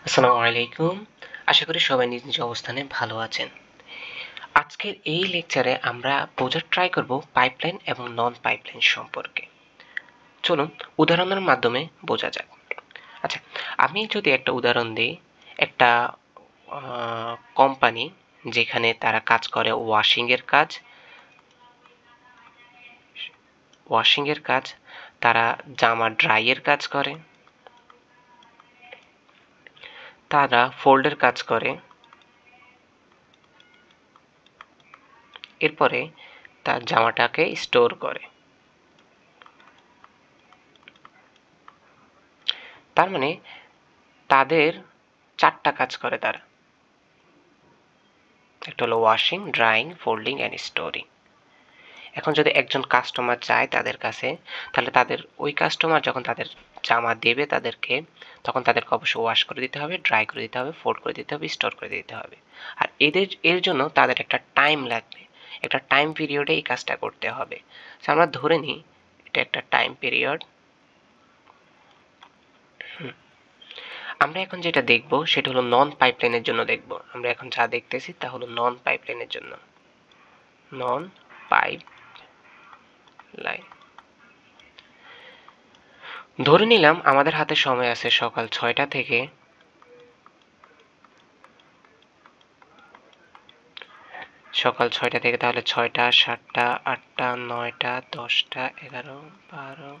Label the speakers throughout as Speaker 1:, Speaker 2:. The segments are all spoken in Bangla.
Speaker 1: আসসালামু আলাইকুম। আশা করি সবাই নিজ নিজ অবস্থানে ভালো আছেন। আজকের এই লেকচারে আমরা বোঝার ট্রাই করব পাইপলাইন এবং নন পাইপলাইন সম্পর্কে। চলুন উদাহরণের মাধ্যমে বোঝা যাক। আচ্ছা, আমি যদি একটা উদাহরণ দিই, একটা কোম্পানি যেখানে তারা কাজ করে ওয়াশিংয়ের কাজ, তারা জামা ড্রাইয়ের কাজ করে, তারা ফোল্ডের কাজ করে, এরপরে তার জামাটাকে স্টোর করে। তার মানে তাদের 4টা কাজ করে তারা। একটা হলো washing, drawing, folding and storing. এখন যদি একজন কাস্টমার যায় তাদের কাছে, তাহলে ওই কাস্টমার যখন তাদের জামা দেবে তাদেরকে, তখন তাদেরকে অবশ্যই ওয়াশ করে দিতে হবে, ড্রাই করে দিতে হবে, ফোল্ড করে দিতে হবে, স্টোর করে দিতে হবে। আর এর জন্য তাদের একটা টাইম লাগবে, একটা টাইম পিরিয়ডে এই কাজটা করতে হবে। আমরা ধরে নিই এটা একটা টাইম পিরিয়ড। আমরা এখন যেটা দেখব সেটা হলো নন পাইপলাইনের জন্য দেখব। আমরা এখন যা দেখতেছি তা হলো নন পাইপলাইনের জন্য। নন পাইপ লাইন। ধরে নিলাম আমাদের হাতে সময় আছে সকাল 6টা থেকে তাহলে 6টা, 7টা, 8টা, 9টা, 10টা, 11, 12,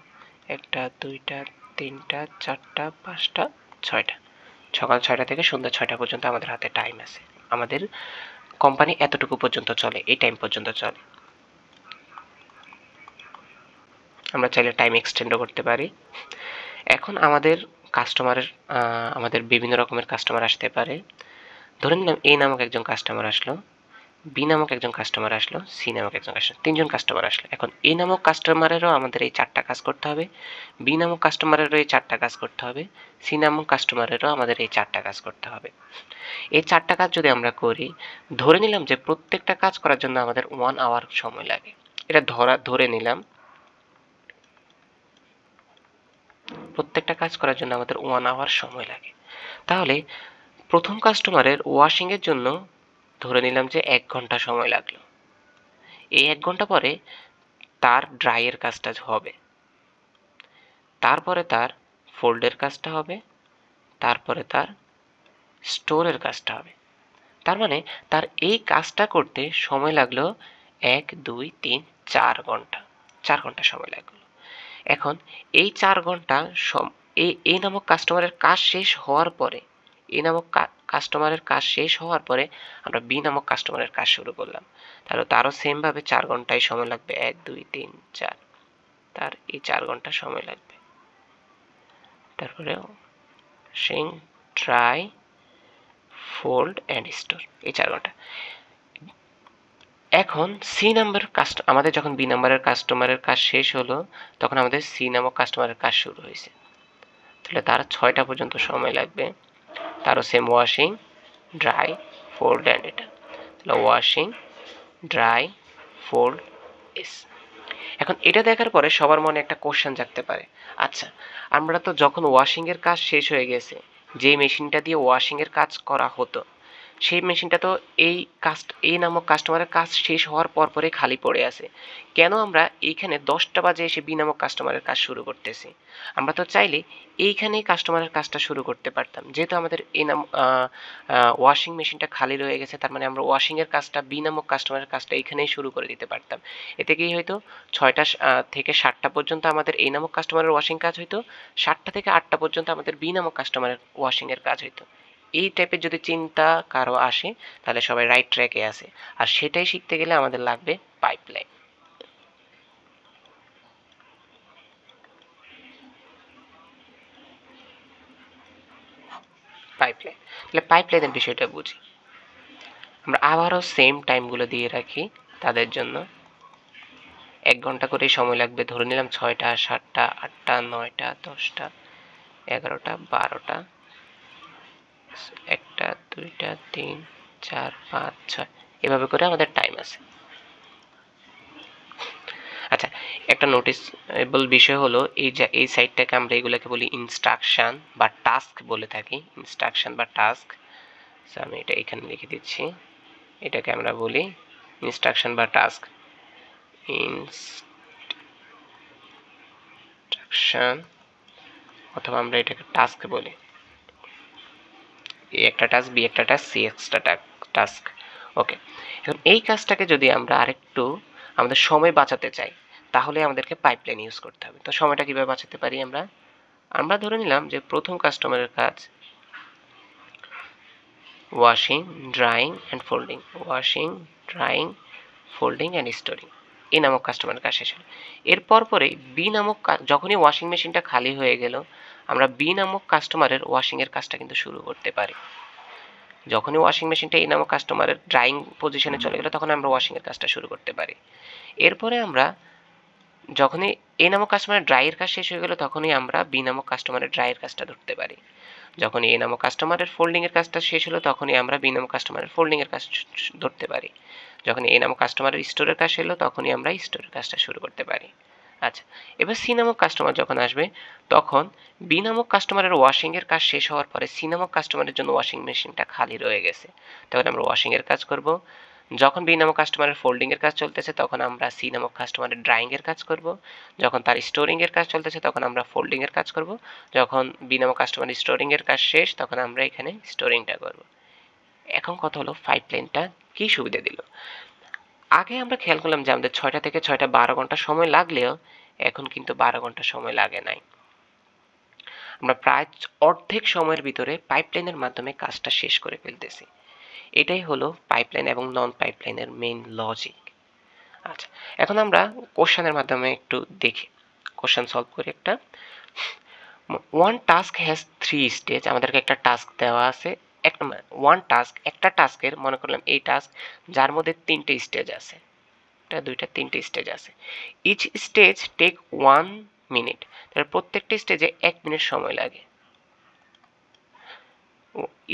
Speaker 1: 1টা, 2টা, 3টা, 4টা, 5টা, 6টা। সকাল 6টা থেকে সন্ধ্যা 6টা পর্যন্ত আমাদের হাতে টাইম আছে। আমাদের কোম্পানি এতটুকু পর্যন্ত চলে, এই টাইম পর্যন্ত চলে। আমরা চাইলে টাইম এক্সটেন্ডও করতে পারি। এখন আমাদের বিভিন্ন রকমের কাস্টমার আসতে পারে। ধরে নিলাম এ নামক একজন কাস্টমার আসলো, বি নামক একজন কাস্টমার আসলো, সি নামক একজন কাস্টমার, 3জন কাস্টমার আসলো। এখন এ নামক কাস্টমারেরও আমাদের এই 4টা কাজ করতে হবে, বি নামক কাস্টমারেরও এই 4টা কাজ করতে হবে, সি নামক কাস্টমারেরও আমাদের এই 4টা কাজ করতে হবে। এই 4টা কাজ যদি আমরা করি, ধরে নিলাম যে প্রত্যেকটা কাজ করার জন্য আমাদের 1 আওয়ার সময় লাগে। এটা ধরে নিলাম প্রত্যেকটা কাজ করার জন্য আমাদের 1 আওয়ার সময় লাগে। তাহলে প্রথম কাস্টমারের ওয়াশিং এর জন্য ধরে নিলাম যে 1 ঘন্টা সময় লাগলো। এই 1 ঘন্টা পরে তার ড্রাইয়ের কাজটা হবে, তারপরে তার ফোল্ডের কাজটা হবে, তারপরে তার স্টোরের কাজটা হবে। তার মানে তার এই কাজটা করতে সময় লাগলো 1, 2, 3, 4 ঘন্টা। 4 ঘন্টা সময় লাগলো। এখন এই 4 ঘন্টা এই নামক কাস্টমারের কাজ শেষ হওয়ার পরে, এই নামক কাস্টমারের কাজ শেষ হওয়ার পরে আমরা বি নামক কাস্টমারের কাজ শুরু করলাম। তাহলে তারও সেম ভাবে 4 ঘন্টাই সময় লাগবে। 1, 2, 3, 4। তার এই 4 ঘন্টা সময় লাগবে। তারপরে washing, dry, fold and store, এই 4 ঘন্টা। এখন আমাদের যখন বি নাম্বারের কাস্টমারের কাজ শেষ হলো, তখন আমাদের সি নামক কাস্টমারের কাজ শুরু হয়েছে। তাহলে তার 6টা পর্যন্ত সময় লাগবে। তারও same washing, dry, fold and এটা। তাহলে ওয়াশিং, ড্রাই, ফোল্ড, এস। এখন এটা দেখার পরে সবার মনে একটা কোশ্চেন জাগতে পারে, আচ্ছা আমরা তো যখন ওয়াশিং এর কাজ শেষ হয়ে গেছে, যে মেশিনটা দিয়ে ওয়াশিং এর কাজ করা হতো, সেই মেশিনটা তো এই নামক কাস্টমারের কাজ শেষ হওয়ার পর পরে খালি পড়ে আছে। কেন আমরা এইখানে 10টা বাজে এসে বি নামক কাস্টমারের কাজ শুরু করতেছি? আমরা তো চাইলে এইখানেই কাস্টমারের কাজটা শুরু করতে পারতাম। যেহেতু আমাদের এই নাম ওয়াশিং মেশিনটা খালি রয়ে গেছে, তার মানে আমরা ওয়াশিং এর কাজটা, বি নামক কাস্টমারের কাজটা এখানেই শুরু করে দিতে পারতাম। এতে কি হয়তো 6টা থেকে 7টা পর্যন্ত আমাদের এই নামক কাস্টমারের ওয়াশিং কাজ হইতো, 7টা থেকে 8টা পর্যন্ত আমাদের বি নামক কাস্টমারের ওয়াশিং এর কাজ হইতো। এই টাইপের যদি চিন্তা কারো আসে, তাহলে সবাই রাইট ট্র্যাকে আছে। আর সেটাই শিখতে গেলে আমাদের লাগবে পাইপলাইন। তাহলে পাইপলাইনের বিষয়টা বুঝি। আমরা আবারও সেম টাইমগুলো দিয়ে রাখি তাদের জন্য। 1 ঘন্টা করে সময় লাগবে। ধরে নিলাম 6টা, 7টা, 8টা, 9টা, 10টা, 11টা, 12টা, 1টা, 2টা, 3, 4, 5, 6, এভাবে করে আমাদের টাইম আছে। আচ্ছা, একটা নোটিসেবল বিষয় হলো এই সাইটটাকে আমরা এগুলোকে বলি ইনস্ট্রাকশন বা টাস্ক বলে থাকি, ইনস্ট্রাকশন বা টাস্ক। সো আমি এটা এখানে লিখে দিচ্ছি, এটাকে আমরা বলি ইনস্ট্রাকশন বা টাস্ক। ইনস্ট্রাকশন অথবা আমরা এটাকে টাস্ক বলি। এ একটা টাস্ক, বি একটা টাস্ক, সি একটা টাস্ক। ওকে, এখন এই কাজটাকে যদি আমরা আরেকটু আমাদের সময় বাঁচাতে চাই তাহলে আমাদেরকে পাইপলাইন ইউজ করতে হবে। তো সময়টা কিভাবে বাঁচাতে পারি আমরা ধরে নিলাম যে প্রথম কাস্টমারের কাজ washing, drawing and folding, washing, drawing, folding and storing, এই নামক কাস্টমারের কাজ শেষ হলো। এর পরপরেই বি নামক যখনই ওয়াশিং মেশিনটা খালি হয়ে গেল আমরা বি নামক কাস্টমারের ওয়াশিংয়ের কাজটা কিন্তু শুরু করতে পারি। যখনই ওয়াশিং মেশিনটা এই নামক কাস্টমারের ড্রাইং পজিশনে চলে গেল তখন আমরা ওয়াশিংয়ের কাজটা শুরু করতে পারি। এরপরে আমরা যখনই এ নামক কাস্টমারের ড্রাইয়ের কাজ শেষ হয়ে গেল তখনই আমরা বি নামক কাস্টমারের ড্রাইয়ের কাজটা ধরতে পারি। যখন এ নামক কাস্টমারের ফোল্ডিংয়ের কাজটা শেষ হলো তখনই আমরা বি নামক কাস্টমারের ফোল্ডিংয়ের কাজ ধরতে পারি। যখন এ নামক কাস্টমারের স্টোরের কাজ এলো তখনই আমরা স্টোরের কাজটা শুরু করতে পারি। আচ্ছা, এবার সি নামক কাস্টমার যখন আসবে তখন বি নামক কাস্টমারের ওয়াশিংয়ের কাজ শেষ হওয়ার পরে সি নামক কাস্টমারের জন্য ওয়াশিং মেশিনটা খালি রয়ে গেছে, তখন আমরা ওয়াশিংয়ের কাজ করব। যখন বি নামক কাস্টমারের ফোল্ডিংয়ের কাজ চলতেছে তখন আমরা সি নামক কাস্টমারের ড্রাইংয়ের কাজ করব। যখন তার স্টোরিংয়ের কাজ চলতেছে তখন আমরা ফোল্ডিংয়ের কাজ করব। যখন বি নামক কাস্টমারের স্টোরিংয়ের কাজ শেষ তখন আমরা এখানে স্টোরিংটা করব। এখন কথা হলো পাইপলাইনটা কি সুবিধা দিল। আগে আমরা খেয়াল করলাম যে আমাদের 6টা থেকে 6টা 12 ঘন্টা সময় লাগলেও এখন কিন্তু 12 ঘন্টা সময় লাগে নাই। আমরা প্রায় অর্ধেক সময়ের ভিতরে পাইপলাইনের মাধ্যমে কাজটা শেষ করে ফেলতেছি। এটাই হলো পাইপলাইন এবং নন পাইপলাইনের মেইন লজিক। আচ্ছা, এখন আমরা কোশ্চেনের মাধ্যমে একটু দেখি, কোশ্চেন সলভ করি একটা। ওয়ান টাস্ক হ্যাজ 3 স্টেজ, আমাদেরকে একটা টাস্ক দেওয়া আছে। একটা টাস্কের মনে করলাম এই টাস্ক যার মধ্যে 3টে স্টেজ আছে, এটা দুইটা 3টে স্টেজ আছে। ইচ স্টেজ টেক 1 মিনিট, তাহলে প্রত্যেকটা স্টেজে 1 মিনিট সময় লাগে।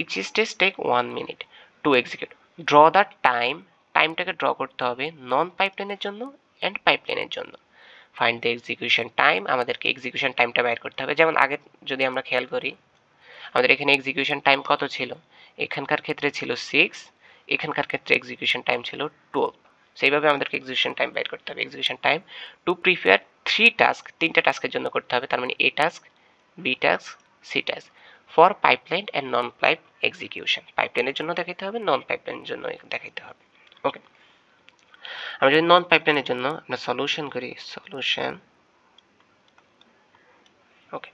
Speaker 1: Each stage take 1 minute to execute. Draw the টাইমটাকে ড্র করতে হবে নন পাইপলাইনের জন্য অ্যান্ড পাইপলাইনের জন্য। ফাইন্ড দ্য এক্সিকিউশন টাইম, আমাদেরকে এক্সিকিউশন টাইমটা বের করতে হবে। যেমন আগে যদি আমরা খেয়াল করি আমাদের এখানে এক্সিকিউশন টাইম কত ছিল, এখানকার ক্ষেত্রে ছিল 6, এখানকার ক্ষেত্রে এক্সিকিউশন টাইম ছিল 12। সেইভাবে আমাদেরকে এক্সিকিউশন টাইম বের করতে হবে। Execution time to prepare 3 task, 3টা টাস্কের জন্য করতে হবে, তার মানে A task, B task, C task for pipeline and non pipe execution. পাইপলাইনের জন্য দেখাইতে হবে, নন পাইপলাইনের জন্য দেখাইতে হবে। ওকে, আমরা যদি নন পাইপলাইনের জন্য আমরা সলিউশন করি, সলিউশন। ওকে,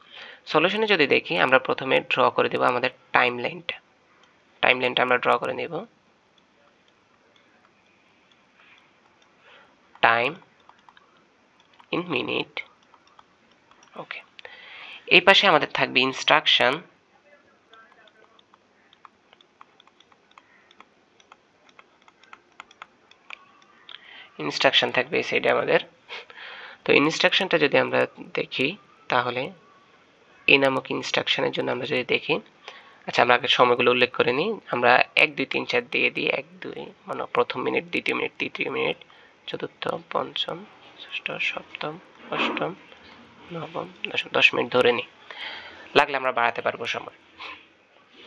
Speaker 1: সলিউশনে যদি দেখি আমরা প্রথমে ড্র করে দেব আমাদের টাইমলাইনটা আমরা ড্র করে নেব। Time in minute. ওকে, এই পাশে আমাদের থাকবে ইনস্ট্রাকশন, থাকবে এই সাইডে আমাদের। তো ইনস্ট্রাকশনটা যদি আমরা দেখি তাহলে এই নামক ইনস্ট্রাকশনের জন্য আমরা যদি দেখি, আচ্ছা আমরা আগে সময়গুলো উল্লেখ করে নিই। আমরা 1 2 3 4 দিয়ে দিই, 1 2 মানে প্রথম মিনিট, দ্বিতীয় মিনিট, তৃতীয় মিনিট, চতুর্থ, পঞ্চম, ষষ্ঠ, সপ্তম, অষ্টম, নবম, দশম, 10 মিনিট ধরে নিই, লাগলে আমরা বাড়াতে পারবো সময়।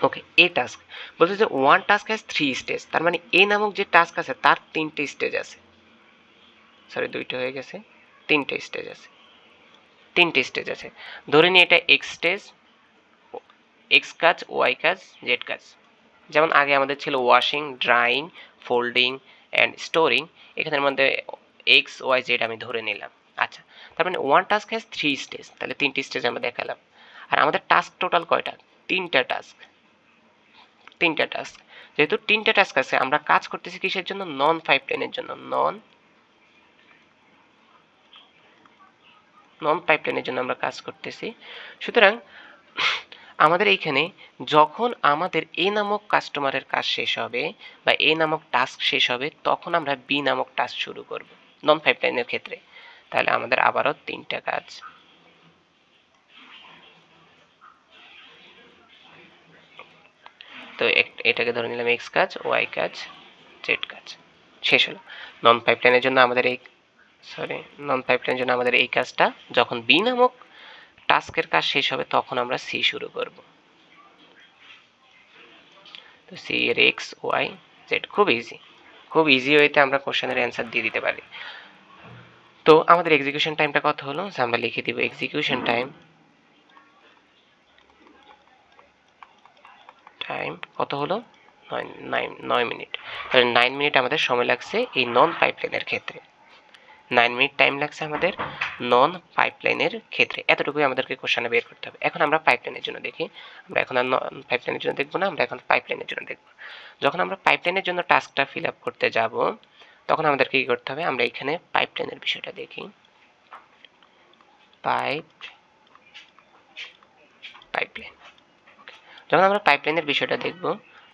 Speaker 1: ওকে, এ টাস্ক বলছে যে ওয়ান টাস্ক হ্যাজ 3 স্টেজ, তার মানে এ নামক যে টাস্ক আছে তার 3টে স্টেজ আছে। সরি 2টা হয়ে গেছে, 3টে স্টেজ আছে, 3টে স্টেজ আছে। ধরে নিই এটা এক্স স্টেজ, এক্স কাজ, ওয়াই কাজ, জেড কাজ। যেমন আগে আমাদের ছিল washing, drawing, folding and storing, এখানের মধ্যে এক্স ওয়াই জেড আমি ধরে নিলাম। আচ্ছা, তার মানে ওয়ান টাস্ক হ্যাজ 3 স্টেজ, তাহলে 3টি স্টেজ আমরা দেখালাম। আর আমাদের টাস্ক টোটাল কয়টা? 3টা টাস্ক। যেহেতু 3টা টাস্ক আছে আমরা কাজ করতেছি কিসের জন্য? নন পাইপলাইনের জন্য, নন পাইপলাইনের জন্য আমরা কাজ করতেছি। সুতরাং আমাদের এইখানে যখন আমাদের এ নামক কাস্টমারের কাজ শেষ হবে বা এ নামক টাস্ক শেষ হবে তখন আমরা বি নামক টাস্ক শুরু করব নন পাইপলাইনের ক্ষেত্রে। তাহলে আমাদের আবারও 3টা কাজ। তো এটাকে ধরে নিলাম এক্স কাজ, ওয়াই কাজ, জেড কাজ, শেষ হলো। নন পাইপলাইনের জন্য আমাদের এই সরি নন পাইপলাইনের জন্য আমাদের এই কাজটা যখন বি নামক টাস্কের কাজ শেষ হবে তখন আমরা সি শুরু করব। তো সি এর এক্স ওয়াই জেড খুব ইজি ওয়েতে আমরা কোশ্চেনের অ্যান্সার দিয়ে দিতে পারি। তো আমাদের এক্সিকিউশন টাইমটা কত হলো, আমরা লিখে দিব এক্সিকিউশন টাইম কত হলো 9 মিনিট। তাহলে 9 মিনিট আমাদের সময় লাগছে এই নন পাইপলাইনের ক্ষেত্রে, 9 মিনিট টাইম লাগছে আমাদের নন পাইপলাইনের ক্ষেত্রে। এতটুকুই আমাদেরকে কোশ্চেনে বের করতে হবে। এখন আমরা পাইপলাইনের জন্য দেখি, আমরা এখন আর নন পাইপলাইনের জন্য দেখবো না, আমরা এখন পাইপলাইনের জন্য দেখব। যখন আমরা পাইপলাইনের জন্য টাস্কটা ফিল আপ করতে যাব তখন আমাদেরকে কি করতে হবে, আমরা এখানে পাইপলাইনের বিষয়টা দেখি। পাইপলাইন, যখন আমরা পাইপলাইনের বিষয়টা দেখব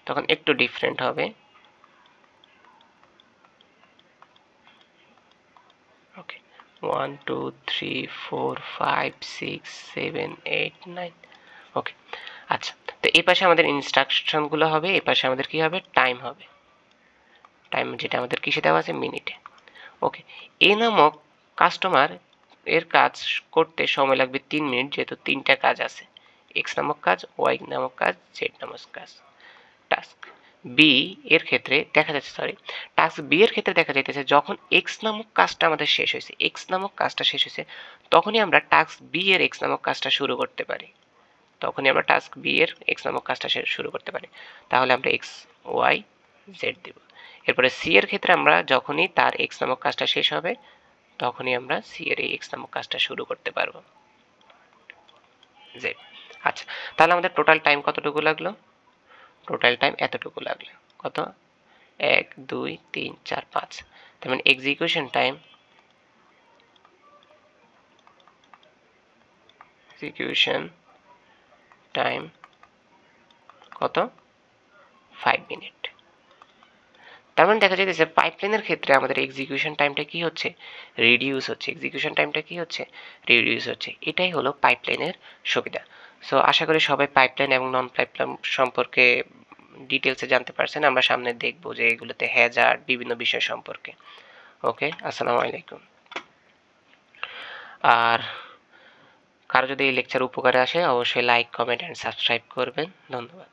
Speaker 1: তখন একটু ডিফারেন্ট হবে। ওকে 1 2 3 4 5 6 7 8 9 ওকে। আচ্ছা, তো এই পাশে আমাদের ইনস্ট্রাকশনগুলো হবে, এই পাশে আমাদের কি হবে, টাইম হবে। টাইম যেটা আমাদের কিসে দেওয়া আছে, মিনিটে। ওকে, এ নামক কাস্টমার এর কাজ করতে সময় লাগবে 3 মিনিট, যেহেতু তিনটা কাজ আছে, এক্স নামক কাজ, ওয়াই নামক কাজ, জেড নামক কাজ। টাস্ক বি এর ক্ষেত্রে দেখা যাচ্ছে, টাস্ক বি এর ক্ষেত্রে দেখা যাইতেছে যখন এক্স নামক কাজটা আমাদের শেষ হয়েছে, এক্স নামক কাজটা শেষ হয়েছে তখনই আমরা টাস্ক বি এর এক্স নামক কাজটা শুরু করতে পারি, শুরু করতে পারি। তাহলে আমরা এক্স ওয়াই জেড দিব। এরপরে সি এর ক্ষেত্রে আমরা যখনই তার এক্স নামক কাজটা শেষ হবে তখনই আমরা সি এর এই এক্স নামক কাজটা শুরু করতে পারবো, জেড। আচ্ছা, তাহলে আমাদের টোটাল টাইম কতটুকু লাগলো, টোটাল টাইম এতটুকু লাগলো। কত, 1 2 3 4 5। তার মানে এক্সিকিউশন টাইম কত, 5 মিনিট। তার মানে দেখা যাচ্ছে পাইপলাইনের ক্ষেত্রে আমাদের এক্সিকিউশন টাইমটা কি হচ্ছে, রিডিউস হচ্ছে। এটাই হলো পাইপলাইনের সুবিধা। সো আশা করি সবাই পাইপলাইন এবং নন পাইপলাইন সম্পর্কে ডিটেলসে জানতে পারছেন। আমরা সামনে দেখব যে এগুলোতে হ্যাজার্ড বিভিন্ন বিষয় সম্পর্কে। ওকে, আসসালামু আলাইকুম। আর কারো যদি এই লেকচার উপকারে আসে অবশ্যই লাইক কমেন্ট এন্ড সাবস্ক্রাইব করবেন। ধন্যবাদ।